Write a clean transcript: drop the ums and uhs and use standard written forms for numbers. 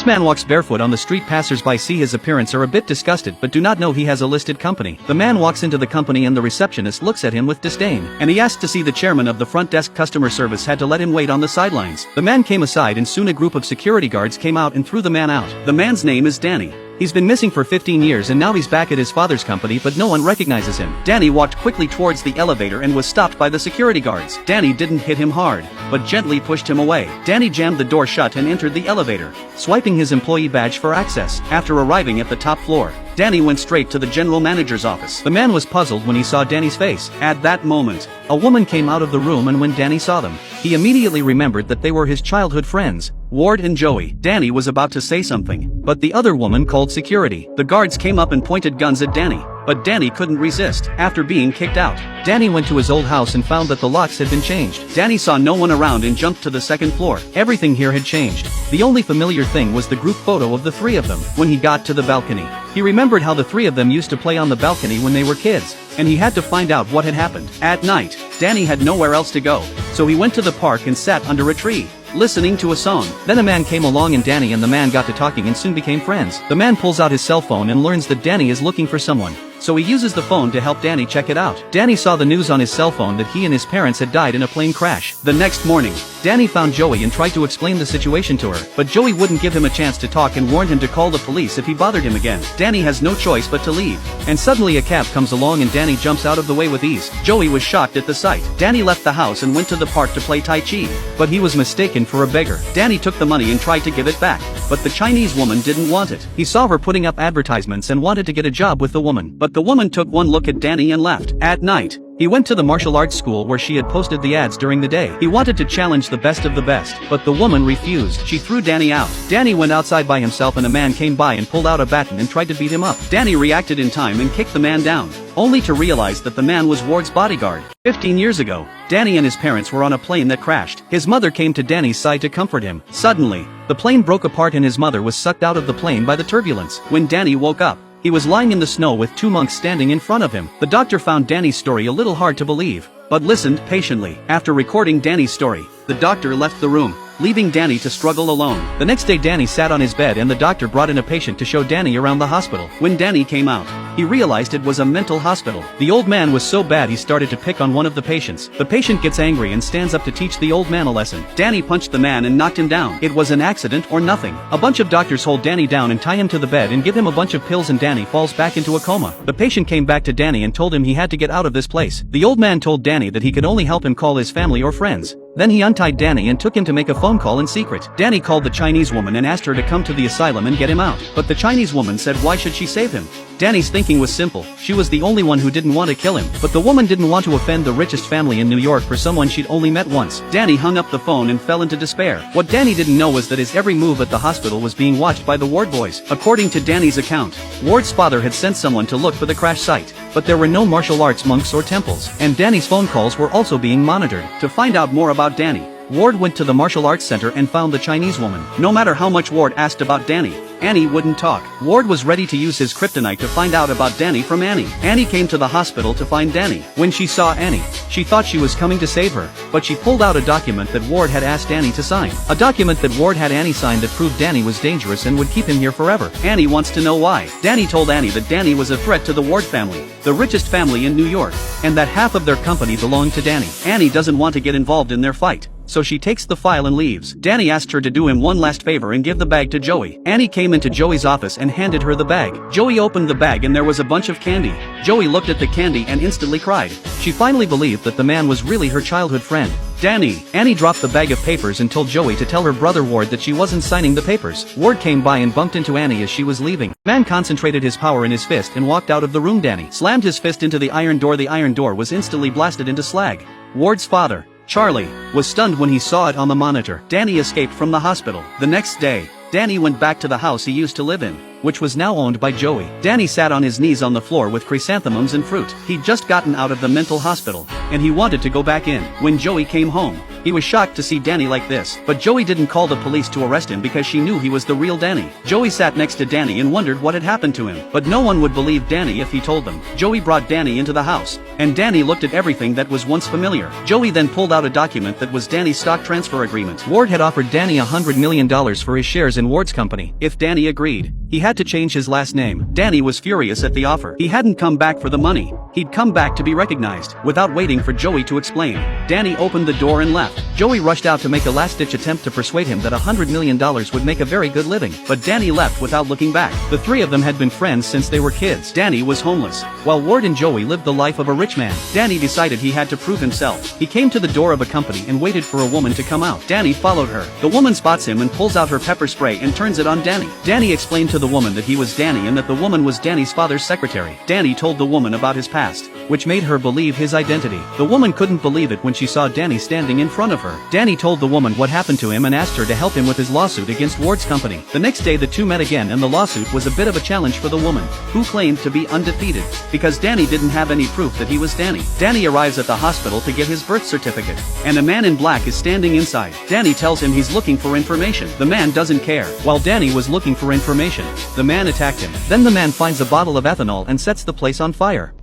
man walks barefoot on the street. Passers-by see his appearance are a bit disgusted but do not know he has a listed company. The man walks into the company and the receptionist looks at him with disdain, and he asked to see the chairman of the front desk. Customer service had to let him wait on the sidelines. The man came aside and soon a group of security guards came out and threw the man out. The man's name is Danny. He's been missing for 15 years and now he's back at his father's company but no one recognizes him. Danny walked quickly towards the elevator and was stopped by the security guards. Danny didn't hit him hard, but gently pushed him away. Danny jammed the door shut and entered the elevator, swiping his employee badge for access. After arriving at the top floor, Danny went straight to the general manager's office. The man was puzzled when he saw Danny's face. At that moment, a woman came out of the room and when Danny saw them, he immediately remembered that they were his childhood friends, Ward and Joey. Danny was about to say something, but the other woman called security. The guards came up and pointed guns at Danny, but Danny couldn't resist. After being kicked out, Danny went to his old house and found that the locks had been changed. Danny saw no one around and jumped to the second floor. Everything here had changed. The only familiar thing was the group photo of the three of them. When he got to the balcony, he remembered how the three of them used to play on the balcony when they were kids, and he had to find out what had happened. At night, Danny had nowhere else to go, so he went to the park and sat under a tree, listening to a song. Then a man came along and Danny and the man got to talking and soon became friends. The man pulls out his cell phone and learns that Danny is looking for someone, so he uses the phone to help Danny check it out. Danny saw the news on his cell phone that he and his parents had died in a plane crash. The next morning, Danny found Joey and tried to explain the situation to her, but Joey wouldn't give him a chance to talk and warned him to call the police if he bothered him again. Danny has no choice but to leave, and suddenly a cab comes along and Danny jumps out of the way with ease. Joey was shocked at the sight. Danny left the house and went to the park to play Tai Chi, but he was mistaken for a beggar. Danny took the money and tried to give it back, but the Chinese woman didn't want it. He saw her putting up advertisements and wanted to get a job with the woman, but the woman took one look at Danny and left. At night, he went to the martial arts school where she had posted the ads during the day. He wanted to challenge the best of the best, but the woman refused. She threw Danny out. Danny went outside by himself and a man came by and pulled out a baton and tried to beat him up. Danny reacted in time and kicked the man down, only to realize that the man was Ward's bodyguard. 15 years ago, Danny and his parents were on a plane that crashed. His mother came to Danny's side to comfort him. Suddenly, the plane broke apart and his mother was sucked out of the plane by the turbulence. When Danny woke up, he was lying in the snow with two monks standing in front of him. The doctor found Danny's story a little hard to believe, but listened patiently. After recording Danny's story, the doctor left the room, leaving Danny to struggle alone. The next day Danny sat on his bed and the doctor brought in a patient to show Danny around the hospital. When Danny came out, he realized it was a mental hospital. The old man was so bad he started to pick on one of the patients. The patient gets angry and stands up to teach the old man a lesson. Danny punched the man and knocked him down. It was an accident or nothing. A bunch of doctors hold Danny down and tie him to the bed and give him a bunch of pills and Danny falls back into a coma. The patient came back to Danny and told him he had to get out of this place. The old man told Danny that he could only help him call his family or friends. Then he untied Danny and took him to make a phone call in secret. Danny called the Chinese woman and asked her to come to the asylum and get him out. But the Chinese woman said why should she save him? Danny's thinking was simple. She was the only one who didn't want to kill him. But the woman didn't want to offend the richest family in New York for someone she'd only met once. Danny hung up the phone and fell into despair. What Danny didn't know was that his every move at the hospital was being watched by the Ward boys. According to Danny's account, Ward's father had sent someone to look for the crash site, but there were no martial arts monks or temples, and Danny's phone calls were also being monitored. To find out more about Danny, Ward went to the martial arts center and found the Chinese woman. No matter how much Ward asked about Danny, Annie wouldn't talk. Ward was ready to use his kryptonite to find out about Danny from Annie. Annie came to the hospital to find Danny. When she saw Annie, she thought she was coming to save her, but she pulled out a document that Ward had asked Annie to sign. A document that Ward had Annie sign that proved Danny was dangerous and would keep him here forever. Annie wants to know why. Danny told Annie that Danny was a threat to the Ward family, the richest family in New York, and that half of their company belonged to Danny. Annie doesn't want to get involved in their fight, so she takes the file and leaves. Danny asked her to do him one last favor and give the bag to Joey. Annie came into Joey's office and handed her the bag. Joey opened the bag and there was a bunch of candy. Joey looked at the candy and instantly cried. She finally believed that the man was really her childhood friend, Danny. Annie dropped the bag of papers and told Joey to tell her brother Ward that she wasn't signing the papers. Ward came by and bumped into Annie as she was leaving. The man concentrated his power in his fist and walked out of the room. Danny slammed his fist into the iron door. The iron door was instantly blasted into slag. Ward's father, Charlie, was stunned when he saw it on the monitor. Danny escaped from the hospital. The next day, Danny went back to the house he used to live in. which was now owned by Joey. Danny sat on his knees on the floor with chrysanthemums and fruit. He'd just gotten out of the mental hospital, and he wanted to go back in. When Joey came home, he was shocked to see Danny like this, but Joey didn't call the police to arrest him because she knew he was the real Danny. Joey sat next to Danny and wondered what had happened to him, but no one would believe Danny if he told them. Joey brought Danny into the house, and Danny looked at everything that was once familiar. Joey then pulled out a document that was Danny's stock transfer agreement. Ward had offered Danny $100 million for his shares in Ward's company. If Danny agreed, he had to change his last name. Danny was furious at the offer. He hadn't come back for the money. He'd come back to be recognized. Without waiting for Joey to explain, Danny opened the door and left. Joey rushed out to make a last-ditch attempt to persuade him that $100 million would make a very good living, but Danny left without looking back. The three of them had been friends since they were kids. Danny was homeless, while Ward and Joey lived the life of a rich man. Danny decided he had to prove himself. He came to the door of a company and waited for a woman to come out. Danny followed her. The woman spots him and pulls out her pepper spray and turns it on Danny. Danny explained to the woman that he was Danny and that the woman was Danny's father's secretary. Danny told the woman about his past, which made her believe his identity. The woman couldn't believe it when she saw Danny standing in front of her. Danny told the woman what happened to him and asked her to help him with his lawsuit against Ward's company. The next day the two met again, and the lawsuit was a bit of a challenge for the woman, who claimed to be undefeated, because Danny didn't have any proof that he was Danny. Danny arrives at the hospital to get his birth certificate, and a man in black is standing inside. Danny tells him he's looking for information. The man doesn't care. While Danny was looking for information, the man attacked him. Then the man finds a bottle of ethanol and sets the place on fire.